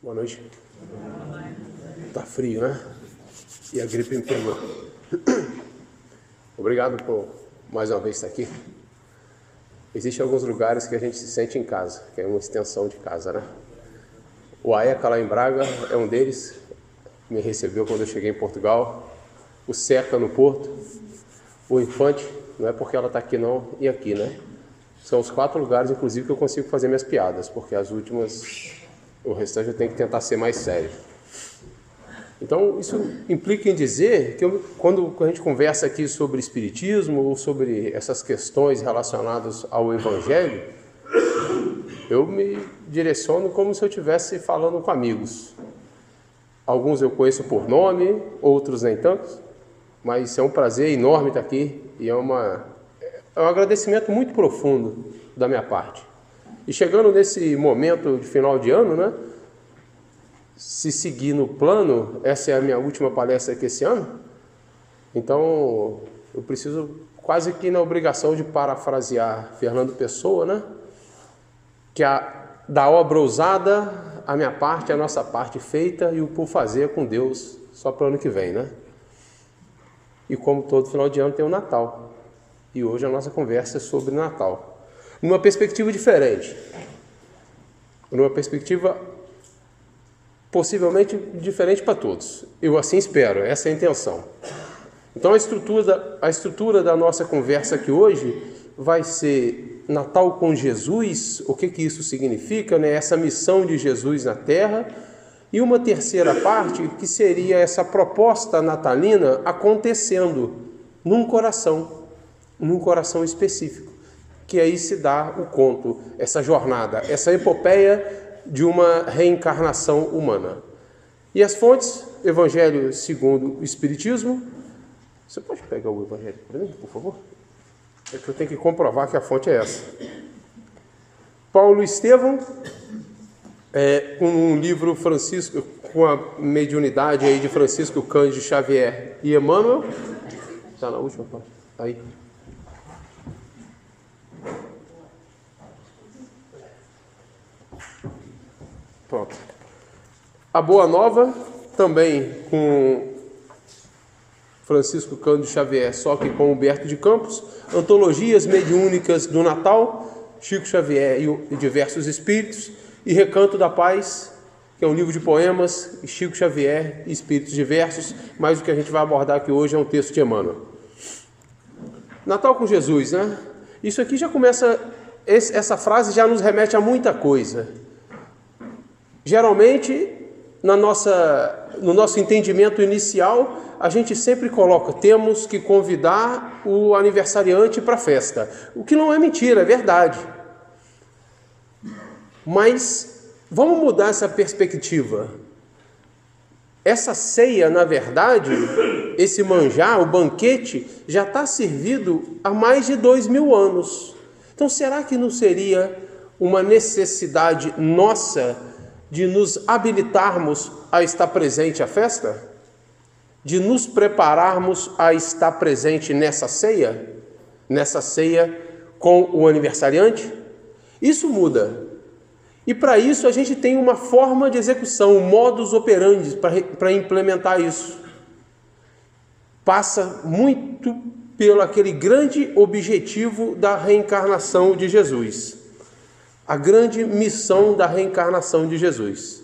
Boa noite. Tá frio, né? E a gripe me pegou. Obrigado por mais uma vez estar aqui. Existem alguns lugares que a gente se sente em casa, que é uma extensão de casa, né? O AECA lá em Braga é um deles, me recebeu quando eu cheguei em Portugal. O SECA no Porto. O Infante, não é porque ela está aqui não, e aqui, né? São os 4 lugares, inclusive, que eu consigo fazer minhas piadas, porque as últimas, o restante eu tenho que tentar ser mais sério. Então, isso implica em dizer que quando a gente conversa aqui sobre espiritismo ou sobre essas questões relacionadas ao Evangelho, eu me direciono como se eu estivesse falando com amigos. Alguns eu conheço por nome, outros nem tanto, mas é um prazer enorme estar aqui e é um agradecimento muito profundo da minha parte. E chegando nesse momento de final de ano, né? Se seguir no plano, essa é a minha última palestra aqui esse ano, então eu preciso quase que na obrigação de parafrasear Fernando Pessoa, né? Que da obra ousada, a minha parte, a nossa parte feita e o por fazer com Deus só para o ano que vem, né? E como todo final de ano tem o Natal, e hoje a nossa conversa é sobre Natal, numa perspectiva diferente, numa perspectiva possivelmente diferente para todos. Eu assim espero, essa é a intenção. Então a estrutura da nossa conversa aqui hoje vai ser Natal com Jesus, o que isso significa, né? Essa missão de Jesus na Terra, e uma terceira parte que seria essa proposta natalina acontecendo num coração específico, que aí se dá o conto, essa jornada, essa epopeia de uma reencarnação humana. E as fontes, Evangelho segundo o Espiritismo. Você pode pegar o Evangelho para mim, por favor? É que eu tenho que comprovar que a fonte é essa. Paulo Estevão, com um livro Francisco, com a mediunidade aí de Francisco Cândido Xavier e Emmanuel. Está na última parte. Aí. Pronto. A Boa Nova, também com Francisco Cândido Xavier, só que com Humberto de Campos. Antologias mediúnicas do Natal, Chico Xavier e diversos espíritos. E Recanto da Paz, que é um livro de poemas, Chico Xavier e espíritos diversos. Mas o que a gente vai abordar aqui hoje é um texto de Emmanuel. Natal com Jesus, né? Isso aqui já começa, essa frase já nos remete a muita coisa. Geralmente, no nosso entendimento inicial, a gente sempre coloca, temos que convidar o aniversariante para a festa. O que não é mentira, é verdade. Mas vamos mudar essa perspectiva. Essa ceia, na verdade, esse manjar, o banquete, já está servido há mais de 2000 anos. Então, será que não seria uma necessidade nossa de nos habilitarmos a estar presente à festa? De nos prepararmos a estar presente nessa ceia com o aniversariante? Isso muda. E para isso a gente tem uma forma de execução, um modus operandi para implementar isso. Passa muito pelo aquele grande objetivo da reencarnação de Jesus. A grande missão da reencarnação de Jesus.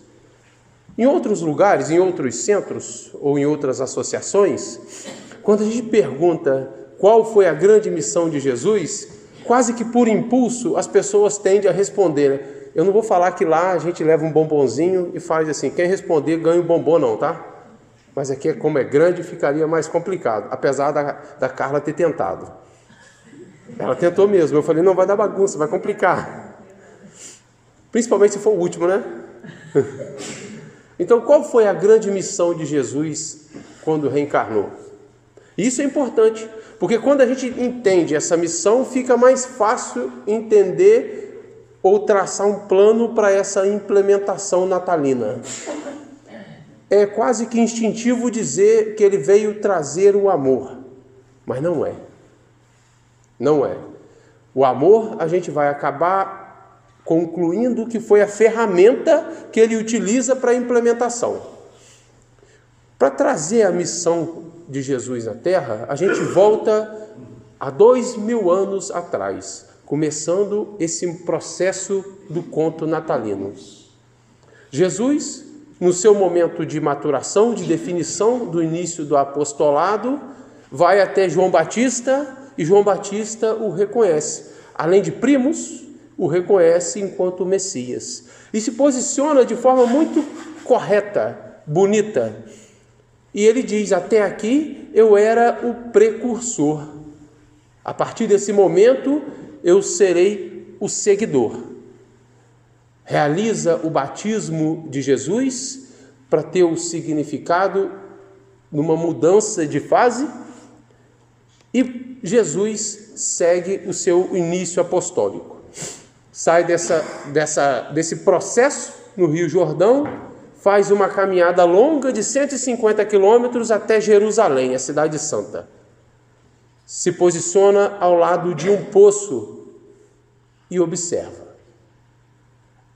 Em outros lugares, em outros centros ou em outras associações, quando a gente pergunta qual foi a grande missão de Jesus, quase que por impulso as pessoas tendem a responder. Eu não vou falar que lá a gente leva um bombonzinho e faz assim, quem responder ganha um bombom não, tá? Mas aqui, como é grande, ficaria mais complicado, apesar da Carla ter tentado. Ela tentou mesmo, eu falei, não, vai dar bagunça, vai complicar. Principalmente se for o último, né? Então, qual foi a grande missão de Jesus quando reencarnou? Isso é importante, porque quando a gente entende essa missão, fica mais fácil entender ou traçar um plano para essa implementação natalina. É quase que instintivo dizer que ele veio trazer o amor, mas não é. Não é. O amor a gente vai acabar concluindo que foi a ferramenta que ele utiliza para a implementação. Para trazer a missão de Jesus na Terra, a gente volta a 2000 anos atrás, começando esse processo do conto natalino. Jesus, no seu momento de maturação, de definição do início do apostolado, vai até João Batista e João Batista o reconhece. Além de primos, o reconhece enquanto Messias. E se posiciona de forma muito correta, bonita. E ele diz: até aqui eu era o precursor. A partir desse momento eu serei o seguidor. Realiza o batismo de Jesus para ter o significado numa mudança de fase. E Jesus segue o seu início apostólico. Sai desse processo no Rio Jordão, faz uma caminhada longa de 150 quilômetros até Jerusalém, a cidade santa. Se posiciona ao lado de um poço e observa.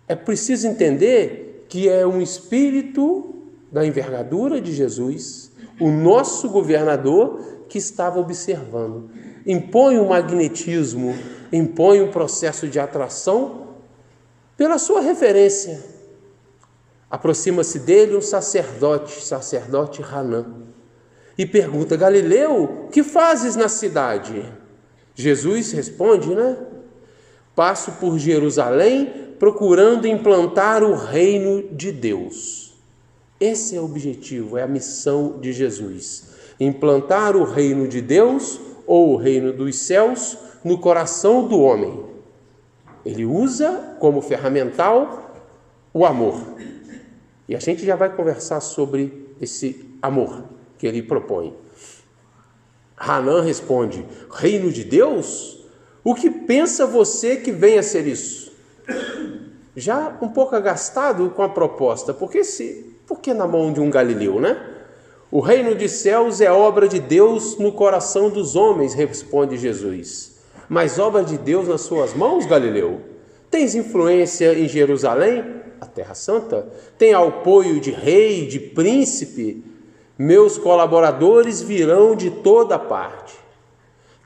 É preciso entender que é um espírito da envergadura de Jesus, o nosso governador, que estava observando. Impõe um magnetismo, impõe um processo de atração pela sua referência. Aproxima-se dele um sacerdote Hanã, e pergunta: Galileu, que fazes na cidade? Jesus responde, passo por Jerusalém procurando implantar o reino de Deus. Esse é o objetivo, é a missão de Jesus. Implantar o reino de Deus, ou o reino dos céus, no coração do homem. Ele usa como ferramental o amor. E a gente já vai conversar sobre esse amor que ele propõe. Hanã responde: reino de Deus? O que pensa você que venha a ser isso? Já um pouco agastado com a proposta, por que na mão de um Galileu, O reino dos céus é obra de Deus no coração dos homens, responde Jesus. Mas obra de Deus nas suas mãos, Galileu? Tens influência em Jerusalém, a Terra Santa? Tem apoio de rei, de príncipe? Meus colaboradores virão de toda parte.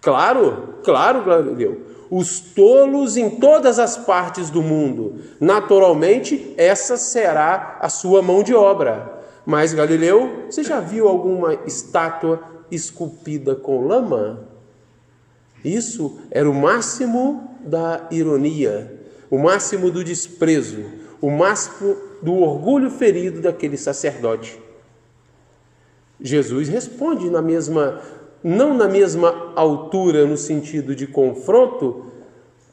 Claro, Galileu. Os tolos em todas as partes do mundo. Naturalmente, essa será a sua mão de obra. Mas, Galileu, você já viu alguma estátua esculpida com lama? Isso era o máximo da ironia, o máximo do desprezo, o máximo do orgulho ferido daquele sacerdote. Jesus responde não na mesma altura no sentido de confronto,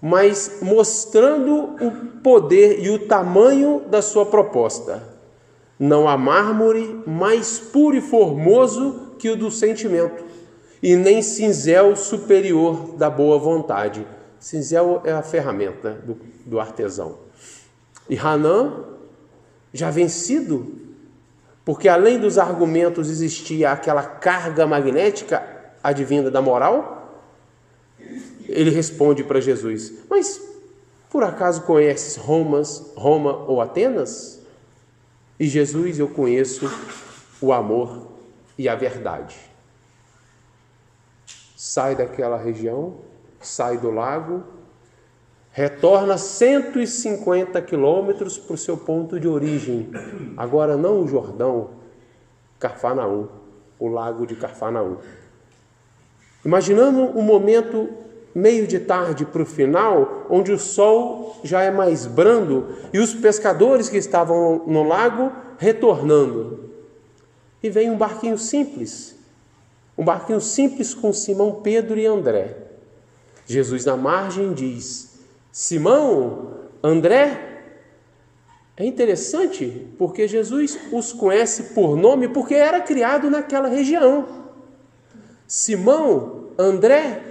mas mostrando o poder e o tamanho da sua proposta. Não há mármore mais puro e formoso que o do sentimento, e nem cinzel superior da boa vontade. Cinzel é a ferramenta do artesão. E Hanã, já vencido, porque além dos argumentos existia aquela carga magnética advinda da moral, ele responde para Jesus: mas por acaso conheces Roma ou Atenas? E Jesus: eu conheço o amor e a verdade. Sai daquela região, sai do lago, retorna 150 quilômetros para o seu ponto de origem. Agora não o Jordão, Cafarnaum, o lago de Cafarnaum. Imaginando um momento meio de tarde para o final, onde o sol já é mais brando e os pescadores que estavam no lago retornando. E vem um barquinho simples com Simão, Pedro e André. Jesus na margem diz: Simão, André. É interessante porque Jesus os conhece por nome porque era criado naquela região. Simão, André,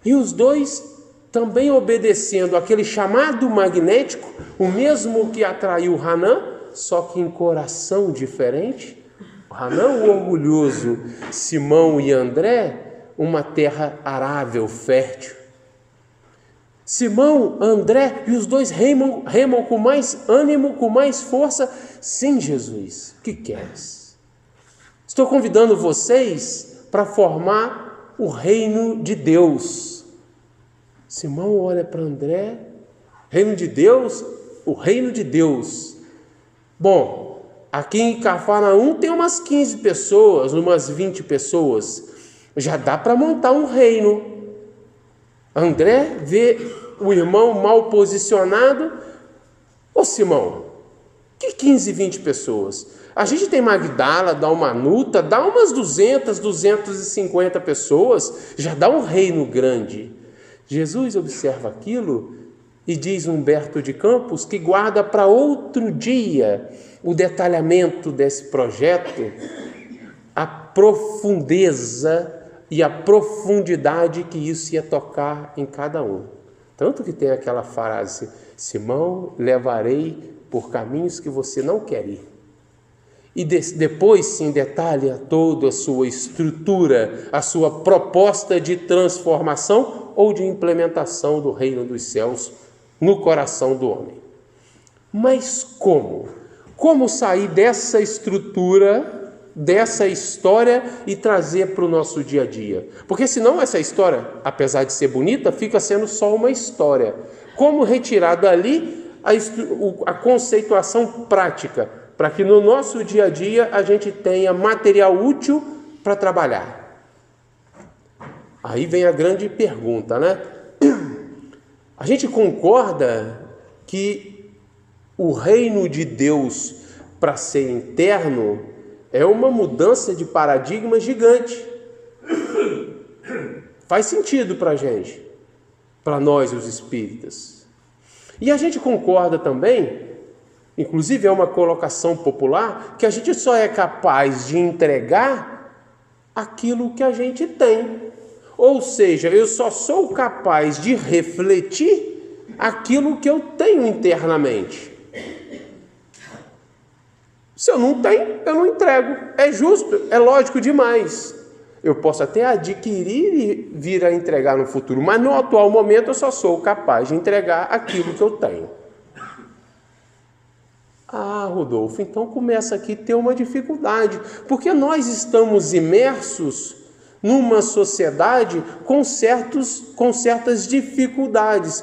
e os dois também obedecendo aquele chamado magnético, o mesmo que atraiu Hanã, só que em coração diferente. Hanã, o orgulhoso, Simão e André, uma terra arável, fértil. Simão, André, e os dois remam com mais ânimo, com mais força. Sim, Jesus, que queres? Estou convidando vocês para formar o reino de Deus. Simão olha para André, reino de Deus, o reino de Deus. Bom, aqui em Cafarnaum tem umas 15 pessoas, umas 20 pessoas. Já dá para montar um reino. André vê o irmão mal posicionado. Ô Simão, que 15, 20 pessoas? A gente tem Magdala, dá uma Nuta, dá umas 200, 250 pessoas, já dá um reino grande. Jesus observa aquilo e diz Humberto de Campos que guarda para outro dia o detalhamento desse projeto, a profundeza e a profundidade que isso ia tocar em cada um. Tanto que tem aquela frase: Simão, levarei por caminhos que você não quer ir. E depois se detalha toda a sua estrutura, a sua proposta de transformação ou de implementação do reino dos céus no coração do homem. Mas como? Como sair dessa estrutura, dessa história e trazer para o nosso dia a dia? Porque senão essa história, apesar de ser bonita, fica sendo só uma história. Como retirar dali a conceituação prática, para que no nosso dia a dia a gente tenha material útil para trabalhar? Aí vem a grande pergunta, né? A gente concorda que o reino de Deus, para ser interno, é uma mudança de paradigma gigante. Faz sentido para a gente, para nós os espíritas. E a gente concorda também, inclusive é uma colocação popular, que a gente só é capaz de entregar aquilo que a gente tem. Ou seja, eu só sou capaz de refletir aquilo que eu tenho internamente. Se eu não tenho, eu não entrego. É justo, é lógico demais. Eu posso até adquirir e vir a entregar no futuro, mas no atual momento eu só sou capaz de entregar aquilo que eu tenho. Ah, Rodolfo, então começa aqui a ter uma dificuldade, porque nós estamos imersos numa sociedade com certas dificuldades,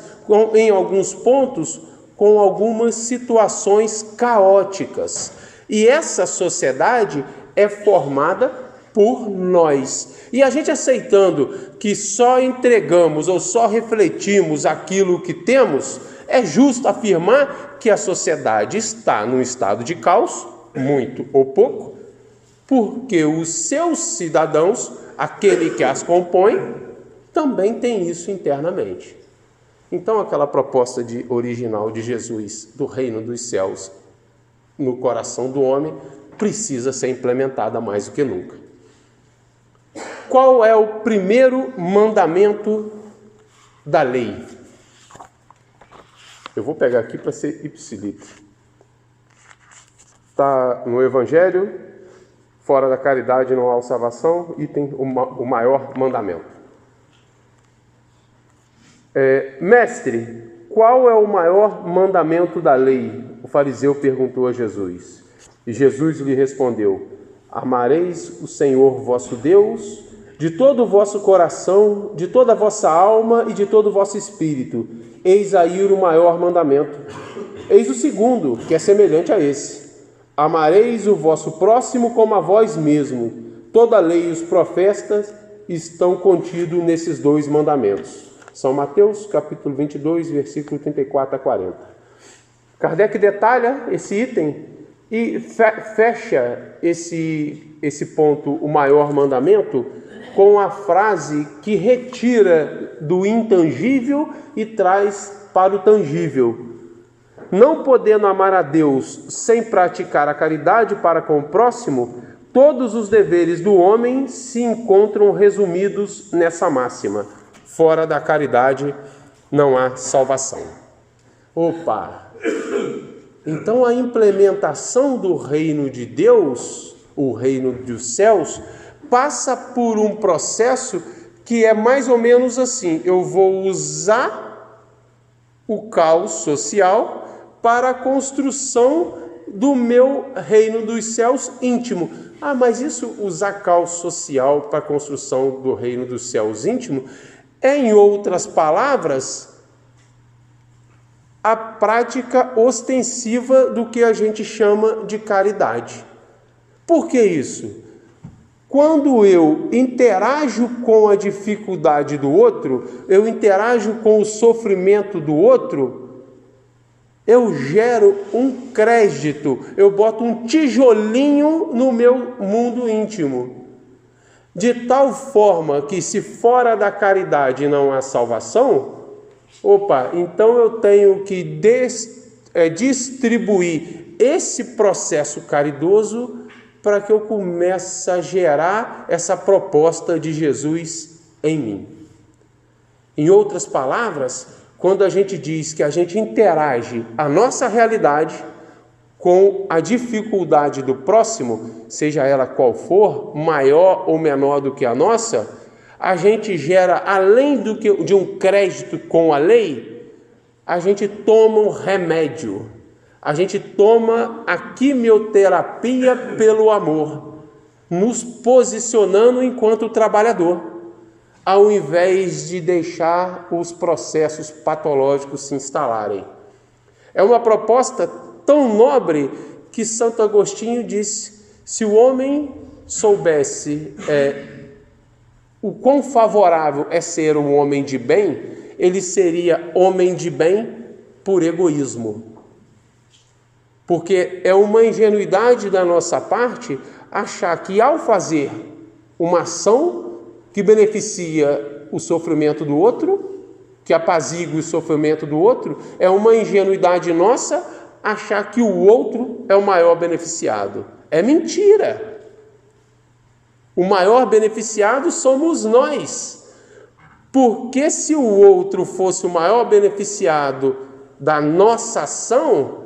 em alguns pontos, com algumas situações caóticas. E essa sociedade é formada por nós. E a gente aceitando que só entregamos ou só refletimos aquilo que temos, é justo afirmar que a sociedade está num estado de caos, muito ou pouco, porque os seus cidadãos, aquele que as compõe, também tem isso internamente. Então aquela proposta original de Jesus, do reino dos céus, no coração do homem, precisa ser implementada mais do que nunca. Qual é o primeiro mandamento da lei? Eu vou pegar aqui para ser ipsilito. Está no Evangelho: fora da caridade não há salvação, e tem o maior mandamento. Mestre, qual é o maior mandamento da lei? O fariseu perguntou a Jesus. E Jesus lhe respondeu: amareis o Senhor vosso Deus de todo o vosso coração, de toda a vossa alma e de todo o vosso espírito. Eis aí o maior mandamento. Eis o segundo, que é semelhante a esse: amareis o vosso próximo como a vós mesmo. Toda a lei e os profetas estão contidos nesses dois mandamentos. São Mateus, capítulo 22, versículo 34 a 40. Kardec detalha esse item e fecha esse ponto, o maior mandamento, com a frase que retira do intangível e traz para o tangível. Não podendo amar a Deus sem praticar a caridade para com o próximo, todos os deveres do homem se encontram resumidos nessa máxima: fora da caridade não há salvação. Opa! Então a implementação do reino de Deus, o reino dos céus, passa por um processo que é mais ou menos assim: eu vou usar o caos social para a construção do meu reino dos céus íntimo. Ah, mas isso, usar caos social para a construção do reino dos céus íntimo, é, em outras palavras, a prática ostensiva do que a gente chama de caridade. Por que isso? Quando eu interajo com a dificuldade do outro, eu interajo com o sofrimento do outro, eu gero um crédito, eu boto um tijolinho no meu mundo íntimo. De tal forma que, se fora da caridade não há salvação, então eu tenho que distribuir esse processo caridoso para que eu comece a gerar essa proposta de Jesus em mim. Em outras palavras, quando a gente diz que a gente interage a nossa realidade com a dificuldade do próximo, seja ela qual for, maior ou menor do que a nossa, a gente gera, além de um crédito com a lei, a gente toma um remédio, a gente toma a quimioterapia pelo amor, nos posicionando enquanto trabalhador, ao invés de deixar os processos patológicos se instalarem. É uma proposta tão nobre que Santo Agostinho disse: se o homem soubesse o quão favorável é ser um homem de bem, ele seria homem de bem por egoísmo. Porque é uma ingenuidade da nossa parte achar que, ao fazer uma ação que beneficia o sofrimento do outro, que apazigua o sofrimento do outro, é uma ingenuidade nossa achar que o outro é o maior beneficiado. É mentira! O maior beneficiado somos nós. Porque se o outro fosse o maior beneficiado da nossa ação,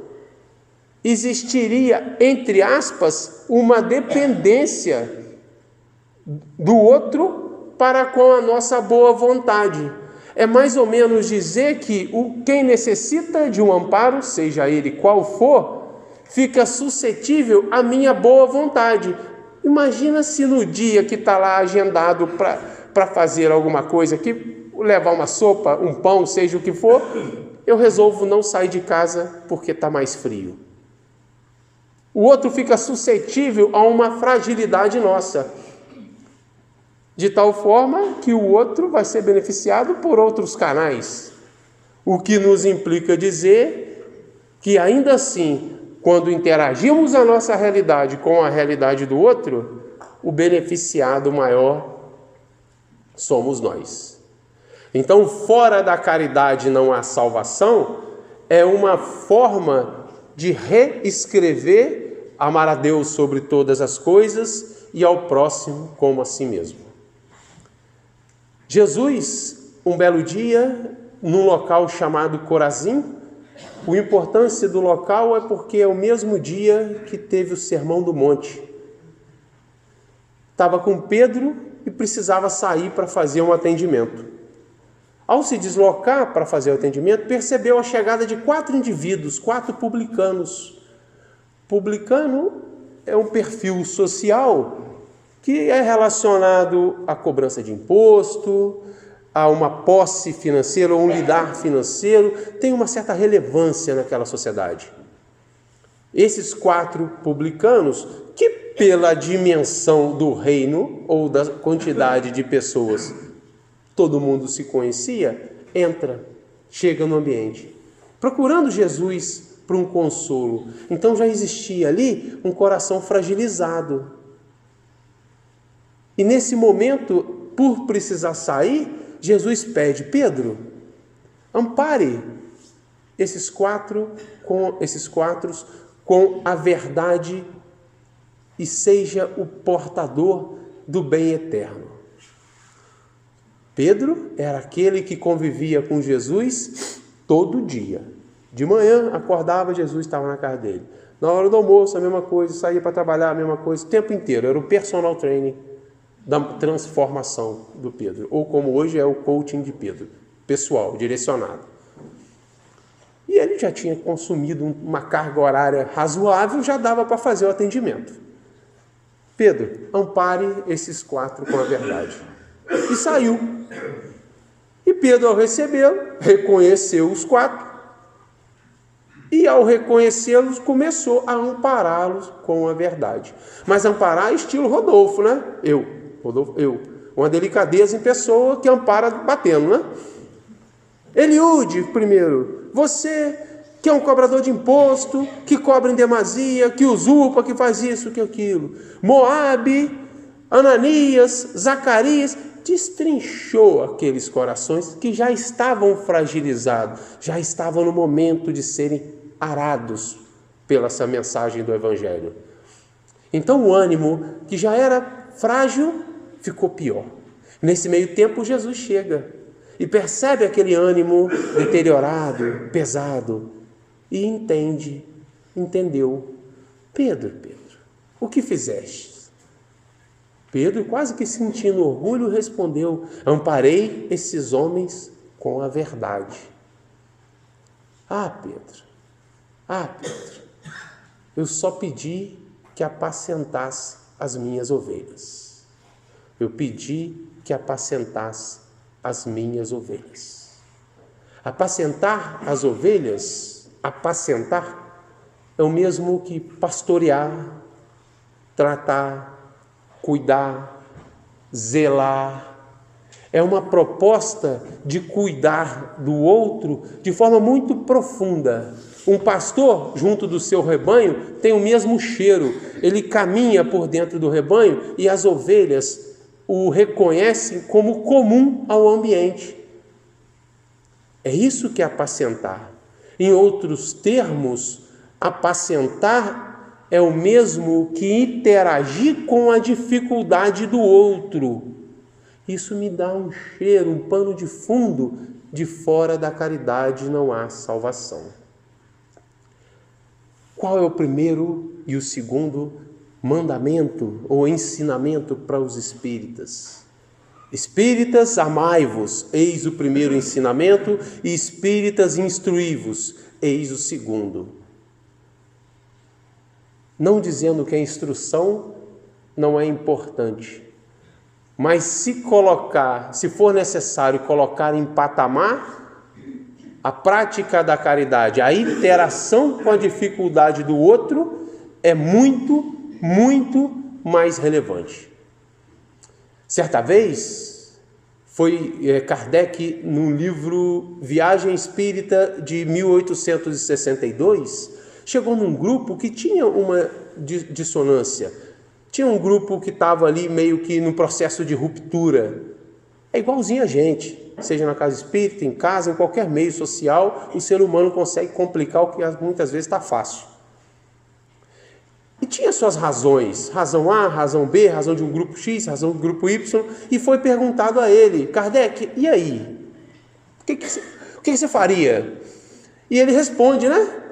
existiria, entre aspas, uma dependência do outro para com a nossa boa vontade. É mais ou menos dizer que quem necessita de um amparo, seja ele qual for, fica suscetível à minha boa vontade. Imagina se no dia que está lá agendado para fazer alguma coisa, que levar uma sopa, um pão, seja o que for, eu resolvo não sair de casa porque está mais frio. O outro fica suscetível a uma fragilidade nossa, de tal forma que o outro vai ser beneficiado por outros canais. O que nos implica dizer que, ainda assim, quando interagimos a nossa realidade com a realidade do outro, o beneficiado maior somos nós. Então, fora da caridade não há salvação, é uma forma de reescrever amar a Deus sobre todas as coisas e ao próximo como a si mesmo. Jesus, um belo dia, num local chamado Corazim, a importância do local é porque é o mesmo dia que teve o Sermão do Monte. Estava com Pedro e precisava sair para fazer um atendimento. Ao se deslocar para fazer o atendimento, percebeu a chegada de 4 indivíduos, 4 publicanos. Publicano é um perfil social que é relacionado à cobrança de imposto, a uma posse financeira ou um lidar financeiro, tem uma certa relevância naquela sociedade. Esses 4 publicanos, que pela dimensão do reino ou da quantidade de pessoas todo mundo se conhecia, chega no ambiente, procurando Jesus para um consolo. Então já existia ali um coração fragilizado. E nesse momento, por precisar sair, Jesus pede: Pedro, ampare esses quatro com a verdade e seja o portador do bem eterno. Pedro era aquele que convivia com Jesus todo dia. De manhã, acordava, Jesus estava na casa dele. Na hora do almoço, a mesma coisa, saía para trabalhar, a mesma coisa, o tempo inteiro. Era o personal training da transformação do Pedro, ou como hoje é o coaching de Pedro, pessoal, direcionado. E ele já tinha consumido uma carga horária razoável, já dava para fazer o atendimento. Pedro, ampare esses 4 com a verdade. E saiu. E Pedro, ao recebê-lo, reconheceu os 4. E ao reconhecê-los, começou a ampará-los com a verdade. Mas amparar estilo Rodolfo, né? Eu. Uma delicadeza em pessoa que ampara batendo, né? Eliúde, primeiro, você que é um cobrador de imposto, que cobra em demasia, que usurpa, que faz isso, que aquilo. Moabe, Ananias, Zacarias, destrinchou aqueles corações que já estavam fragilizados, já estavam no momento de serem arados pela essa mensagem do Evangelho. Então o ânimo, que já era frágil, ficou pior. Nesse meio tempo, Jesus chega e percebe aquele ânimo deteriorado, pesado, e entendeu. Pedro, o que fizeste? Pedro, quase que sentindo orgulho, respondeu: amparei esses homens com a verdade. Pedro, eu só pedi que apacentasse as minhas ovelhas. Eu pedi que apacentasse as minhas ovelhas. Apacentar as ovelhas, apacentar, é o mesmo que pastorear, tratar, cuidar, zelar. É uma proposta de cuidar do outro de forma muito profunda. Um pastor, junto do seu rebanho, tem o mesmo cheiro. Ele caminha por dentro do rebanho e as ovelhas o reconhecem como comum ao ambiente. É isso que é apacentar. Em outros termos, apacentar é o mesmo que interagir com a dificuldade do outro. Isso me dá um cheiro, um pano de fundo. De fora da caridade não há salvação. Qual é o primeiro e o segundo mandamento ou ensinamento para os espíritas? Espíritas, amai-vos, eis o primeiro ensinamento, e espíritas, instruí-vos, eis o segundo. Não dizendo que a instrução não é importante, mas se for necessário colocar em patamar a prática da caridade, a interação com a dificuldade do outro é muito, muito mais relevante. Certa vez, foi Kardec, no livro Viagem Espírita de 1862, chegou num grupo que tinha uma dissonância. Tinha um grupo que estava ali meio que no processo de ruptura. É igualzinho a gente, seja na casa espírita, em casa, em qualquer meio social, o ser humano consegue complicar o que muitas vezes está fácil. E tinha suas razões, razão A, razão B, razão de um grupo X, razão do grupo Y, e foi perguntado a ele: Kardec, e aí? O que você faria? E ele responde, né?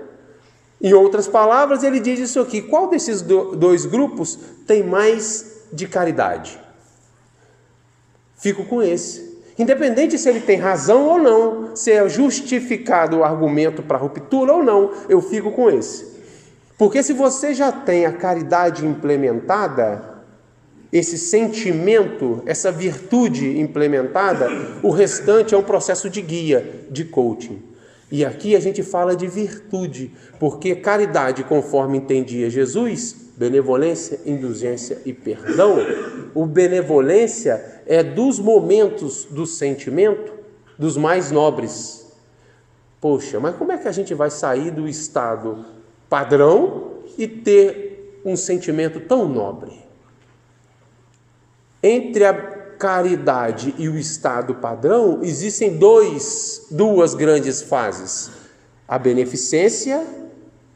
Em outras palavras, ele diz isso aqui: qual desses dois grupos tem mais de caridade? Fico com esse. Independente se ele tem razão ou não, se é justificado o argumento para ruptura ou não, eu fico com esse. Porque se você já tem a caridade implementada, esse sentimento, essa virtude implementada, o restante é um processo de guia, de coaching. E aqui a gente fala de virtude, porque caridade, conforme entendia Jesus, benevolência, indulgência e perdão. O benevolência é dos momentos do sentimento dos mais nobres. Poxa, mas como é que a gente vai sair do estado padrão e ter um sentimento tão nobre? Entre a caridade e o estado padrão, existem duas grandes fases: a beneficência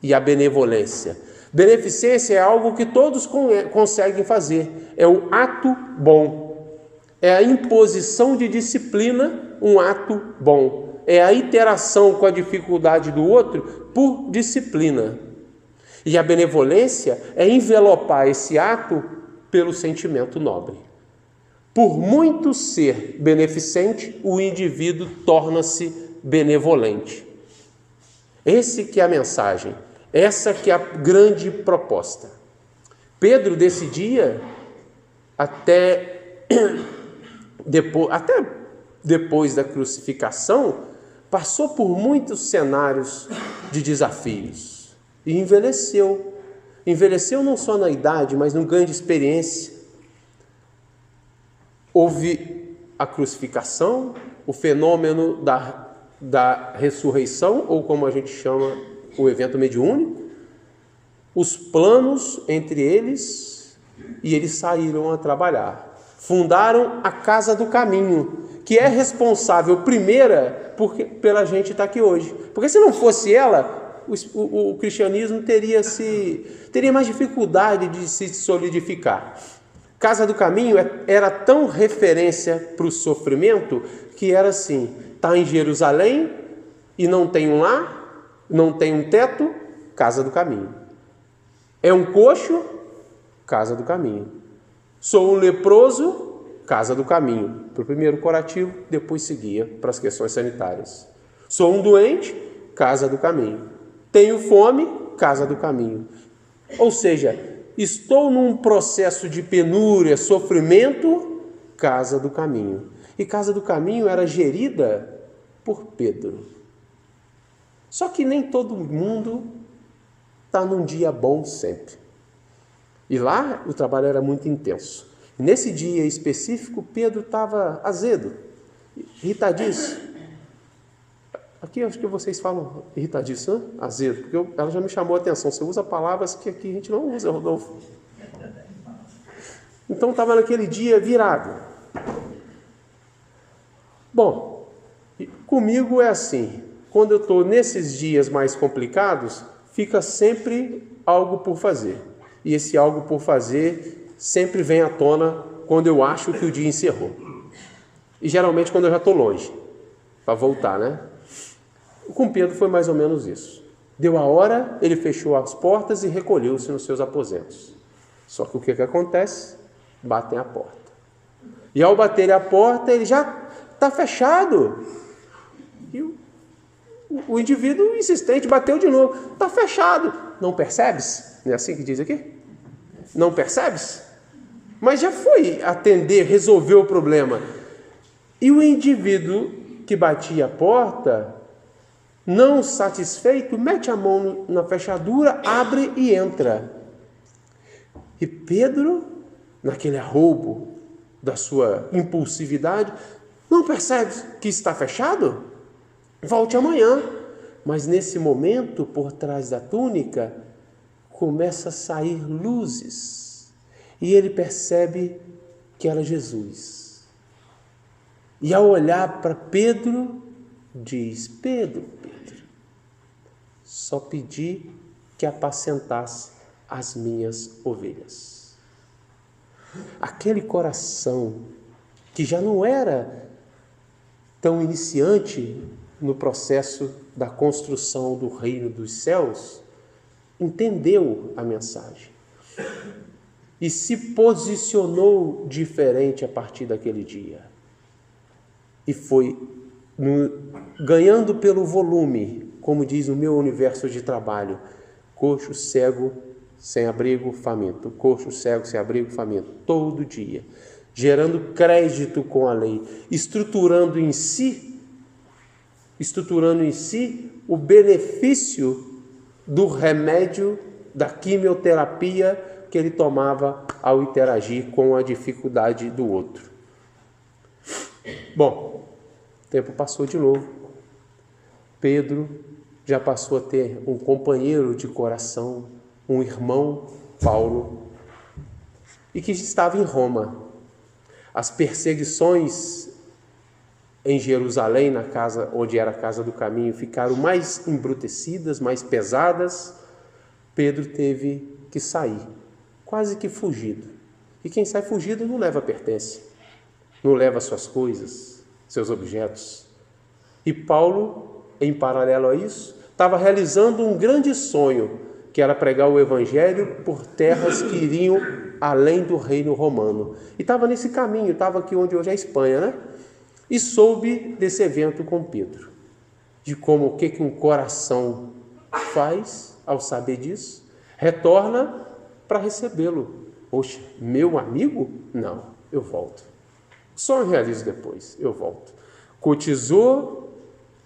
e a benevolência. Beneficência é algo que todos conseguem fazer, é o ato bom, é a imposição de disciplina, um ato bom, é a interação com a dificuldade do outro por disciplina. E a benevolência é envelopar esse ato pelo sentimento nobre. Por muito ser beneficente, o indivíduo torna-se benevolente. Esse que é a mensagem, essa que é a grande proposta. Pedro, desse dia, até depois da crucificação, passou por muitos cenários de desafios e envelheceu. Envelheceu não só na idade, mas no ganho de experiência. Houve a crucificação, o fenômeno da ressurreição, ou como a gente chama, o evento mediúnico, os planos entre eles, e eles saíram a trabalhar. Fundaram a Casa do Caminho, que é responsável, primeira, pela gente estar aqui hoje. Porque se não fosse ela, o cristianismo teria mais dificuldade de se solidificar. Casa do Caminho era tão referência para o sofrimento que era assim: está em Jerusalém e não tem um lar, não tem um teto, Casa do Caminho. É um coxo, Casa do Caminho. Sou um leproso, Casa do Caminho. Para o primeiro curativo, depois seguia para as questões sanitárias. Sou um doente, Casa do Caminho. Tenho fome, Casa do Caminho. Ou seja, estou num processo de penúria, sofrimento, Casa do Caminho. E Casa do Caminho era gerida por Pedro. Só que nem todo mundo está num dia bom sempre. E lá o trabalho era muito intenso. Nesse dia específico, Pedro estava azedo, irritadíssimo. Aqui acho que vocês falam irritadíssimo, né? Azedo, porque ela já me chamou a atenção. Você usa palavras que aqui a gente não usa, Rodolfo. Então estava naquele dia virado. Bom, comigo é assim. Quando eu estou nesses dias mais complicados, fica sempre algo por fazer. E esse algo por fazer sempre vem à tona quando eu acho que o dia encerrou. E geralmente quando eu já estou longe, para voltar, né? Com Pedro foi mais ou menos isso. Deu a hora, ele fechou as portas e recolheu-se nos seus aposentos. Só que o que acontece? Batem a porta. E ao bater a porta, ele já está fechado. E o indivíduo insistente bateu de novo. Está fechado. Não percebes? Não é assim que diz aqui? Não percebes? Mas já foi atender, resolver o problema. E o indivíduo que batia a porta, não satisfeito, mete a mão na fechadura, abre e entra. E Pedro, naquele arroubo da sua impulsividade, não percebe que está fechado? Volte amanhã. Mas nesse momento, por trás da túnica, começa a sair luzes. E ele percebe que era Jesus. E ao olhar para Pedro, diz: Pedro, só pedi que apacentasse as minhas ovelhas. Aquele coração que já não era tão iniciante no processo da construção do reino dos céus, entendeu a mensagem e se posicionou diferente a partir daquele dia. E foi ganhando pelo volume, como diz o meu universo de trabalho: coxo, cego, sem abrigo, faminto. Coxo, cego, sem abrigo, faminto. Todo dia. Gerando crédito com a lei. Estruturando em si o benefício do remédio, da quimioterapia que ele tomava ao interagir com a dificuldade do outro. Bom, o tempo passou de novo. Pedro já passou a ter um companheiro de coração, um irmão, Paulo, e que estava em Roma. As perseguições em Jerusalém, na casa onde era a Casa do Caminho, ficaram mais embrutecidas, mais pesadas. Pedro teve que sair, quase que fugido. E quem sai fugido não leva pertence, não leva suas coisas, seus objetos. E Paulo, em paralelo a isso, estava realizando um grande sonho, que era pregar o evangelho por terras que iriam além do reino romano. E estava nesse caminho, estava aqui onde hoje é a Espanha, né? E soube desse evento com Pedro. de como o que um coração faz ao saber disso, retorna para recebê-lo. Poxa, meu amigo? Não, eu volto. Só eu realizo depois, eu volto. Cotizou,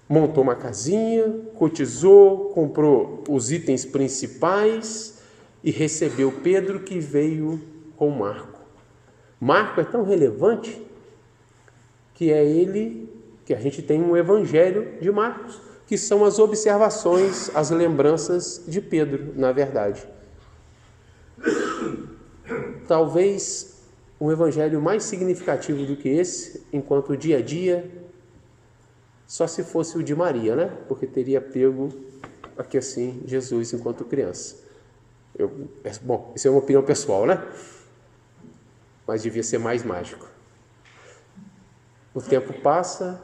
montou uma casinha, cotizou, comprou os itens principais e recebeu Pedro, que veio com Marco. Marco é tão relevante que é ele que a gente tem um evangelho de Marcos, que são as observações, as lembranças de Pedro, na verdade. Talvez um evangelho mais significativo do que esse, enquanto dia a dia, só se fosse o de Maria, né? Porque teria pego aqui assim Jesus enquanto criança. Bom, isso é uma opinião pessoal, né? Mas devia ser mais mágico. O tempo passa,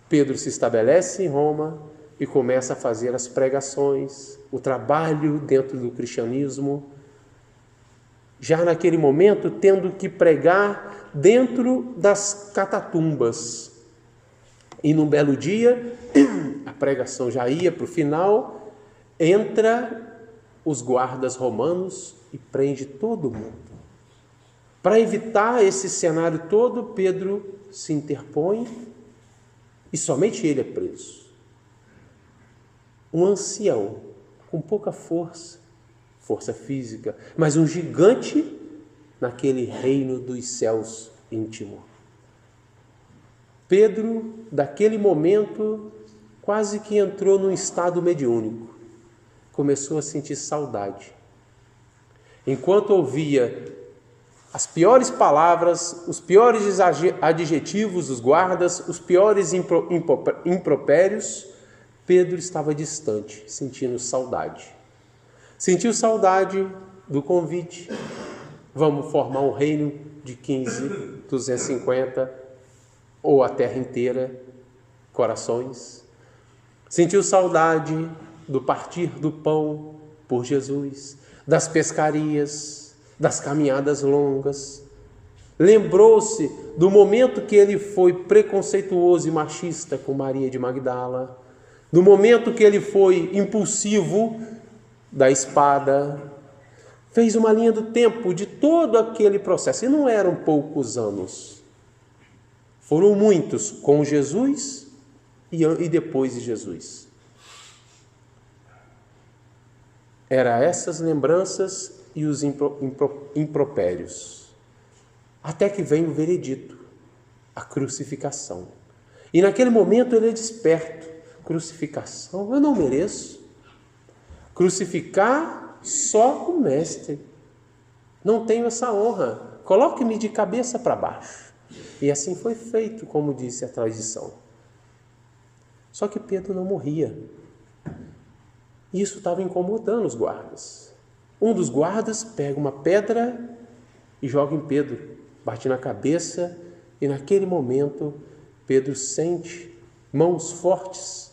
Pedro se estabelece em Roma e começa a fazer as pregações, o trabalho dentro do cristianismo. Já naquele momento, tendo que pregar dentro das catatumbas. E num belo dia, a pregação já ia para o final, entra os guardas romanos e prende todo mundo. Para evitar esse cenário todo, Pedro se interpõe e somente ele é preso. Um ancião com pouca força física, mas um gigante naquele reino dos céus íntimo. Pedro, daquele momento, quase que entrou num estado mediúnico. Começou a sentir saudade. Enquanto ouvia as piores palavras, os piores adjetivos dos guardas, os piores impropérios, Pedro estava distante, sentindo saudade. Sentiu saudade do convite. Vamos formar um reino de 15, 250 ou a terra inteira, corações. Sentiu saudade do partir do pão por Jesus, das pescarias, das caminhadas longas. Lembrou-se do momento que ele foi preconceituoso e machista com Maria de Magdala, do momento que ele foi impulsivo da espada. Fez uma linha do tempo de todo aquele processo, e não eram poucos anos. Foram muitos com Jesus e depois de Jesus. Eram essas lembranças e os impropérios. Até que vem o veredito, a crucificação. E naquele momento ele é desperto. Crucificação, eu não mereço. Crucificar só o mestre. Não tenho essa honra. Coloque-me de cabeça para baixo. E assim foi feito, como disse a tradição. Só que Pedro não morria. Isso estava incomodando os guardas. Um dos guardas pega uma pedra e joga em Pedro, bate na cabeça, e naquele momento Pedro sente mãos fortes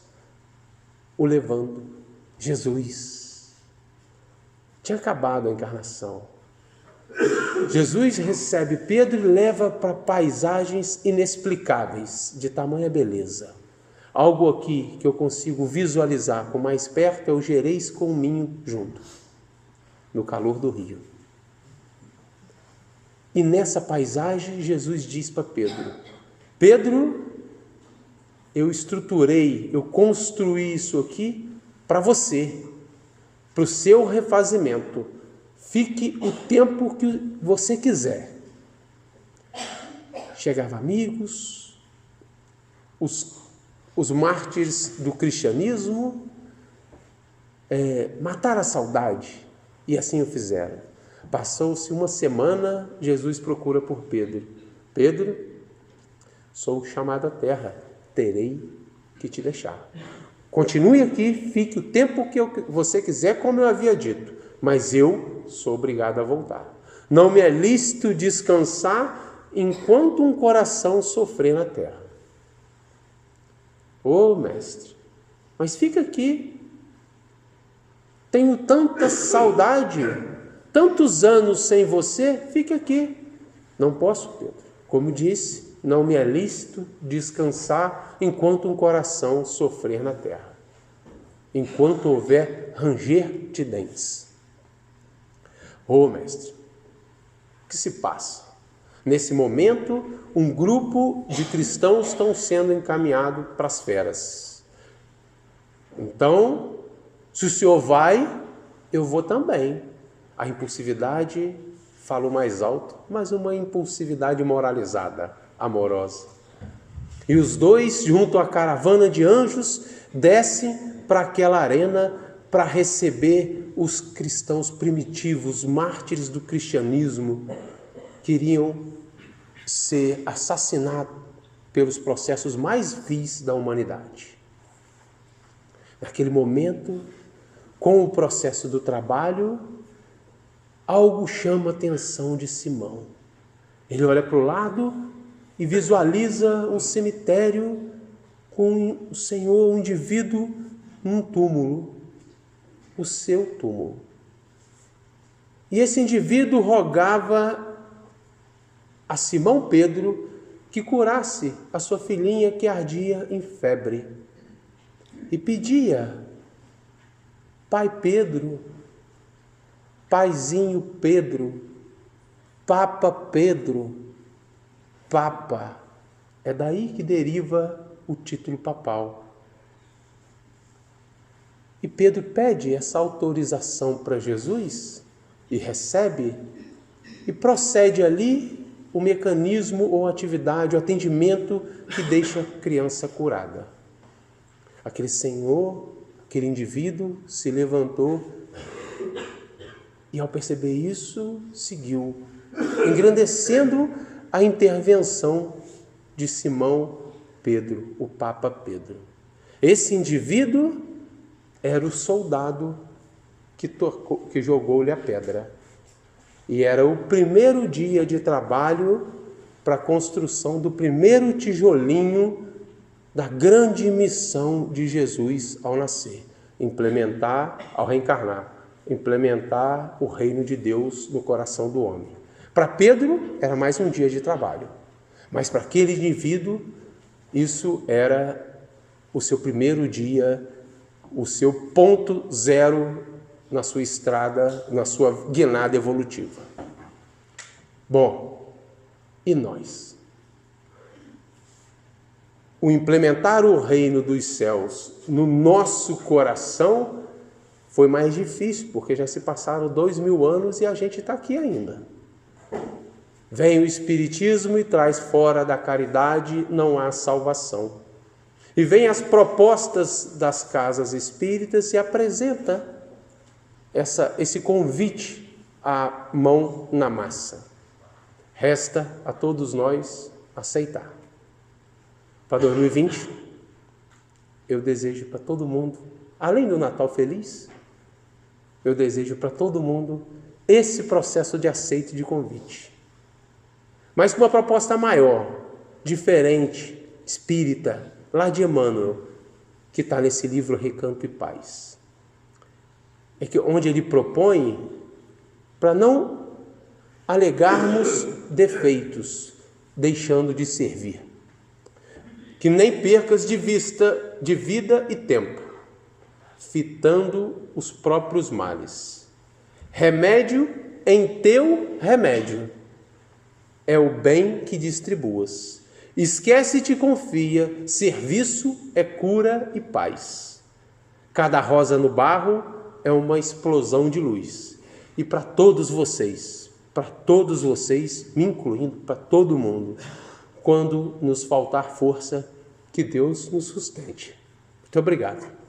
o levando. Jesus tinha acabado a encarnação. Jesus recebe Pedro e leva para paisagens inexplicáveis, de tamanha beleza. Algo aqui que eu consigo visualizar com mais perto é o Gerês com o Minho junto, no calor do rio. E nessa paisagem, Jesus diz para Pedro: Pedro, eu estruturei, eu construí isso aqui para você, para o seu refazimento. Fique o tempo que você quiser. Chegavam amigos, os mártires do cristianismo, mataram a saudade, e assim o fizeram. Passou-se uma semana, Jesus procura por Pedro. Pedro, sou chamado à terra, terei que te deixar. Continue aqui, fique o tempo que você quiser, como eu havia dito, mas eu sou obrigado a voltar. Não me é lícito descansar enquanto um coração sofrer na terra. Ô mestre, mas fica aqui. Tenho tanta saudade, tantos anos sem você, fica aqui. Não posso, Pedro. Como disse, não me é lícito descansar enquanto um coração sofrer na terra, enquanto houver ranger de dentes. Mestre, o que se passa? Nesse momento, um grupo de cristãos estão sendo encaminhados para as feras. Então, se o senhor vai, eu vou também. A impulsividade falou mais alto, mas uma impulsividade moralizada, amorosa. E os dois, junto à caravana de anjos, descem para aquela arena para receber os cristãos primitivos, mártires do cristianismo, que iriam ser assassinados pelos processos mais vis da humanidade. Naquele momento, com o processo do trabalho, algo chama a atenção de Simão. Ele olha para o lado e visualiza um cemitério com o Senhor, um indivíduo num túmulo, o seu túmulo. E esse indivíduo rogava a Simão Pedro que curasse a sua filhinha que ardia em febre. E pedia: Pai Pedro, Paizinho Pedro, Papa Pedro, Papa. É daí que deriva o título papal. E Pedro pede essa autorização para Jesus e recebe, e procede ali o mecanismo ou atividade, o atendimento que deixa a criança curada. Aquele senhor, aquele indivíduo se levantou e, ao perceber isso, seguiu, engrandecendo a intervenção de Simão Pedro, o Papa Pedro. Esse indivíduo era o soldado que jogou-lhe a pedra. E era o primeiro dia de trabalho para a construção do primeiro tijolinho da grande missão de Jesus ao nascer, implementar, ao reencarnar, implementar o reino de Deus no coração do homem. Para Pedro, era mais um dia de trabalho, mas para aquele indivíduo, isso era o seu primeiro dia, o seu ponto zero na sua estrada, na sua guinada evolutiva. Bom, e nós? O implementar o reino dos céus no nosso coração foi mais difícil, porque já se passaram 2000 anos e a gente está aqui ainda. Vem o Espiritismo e traz: fora da caridade não há salvação. E vem as propostas das casas espíritas e apresenta esse convite à mão na massa. Resta a todos nós aceitar. Para 2020, eu desejo para todo mundo, além do Natal feliz, eu desejo para todo mundo esse processo de aceite de convite. Mas com uma proposta maior, diferente, espírita, lá de Emmanuel, que está nesse livro Recanto e Paz. É que onde ele propõe para não alegarmos defeitos, deixando de servir. Que nem percas de vista de vida e tempo, fitando os próprios males. Remédio em teu remédio é o bem que distribuas. Esquece-te e confia, serviço é cura e paz. Cada rosa no barro é uma explosão de luz. E para todos vocês, me incluindo, para todo mundo, quando nos faltar força, que Deus nos sustente. Muito obrigado.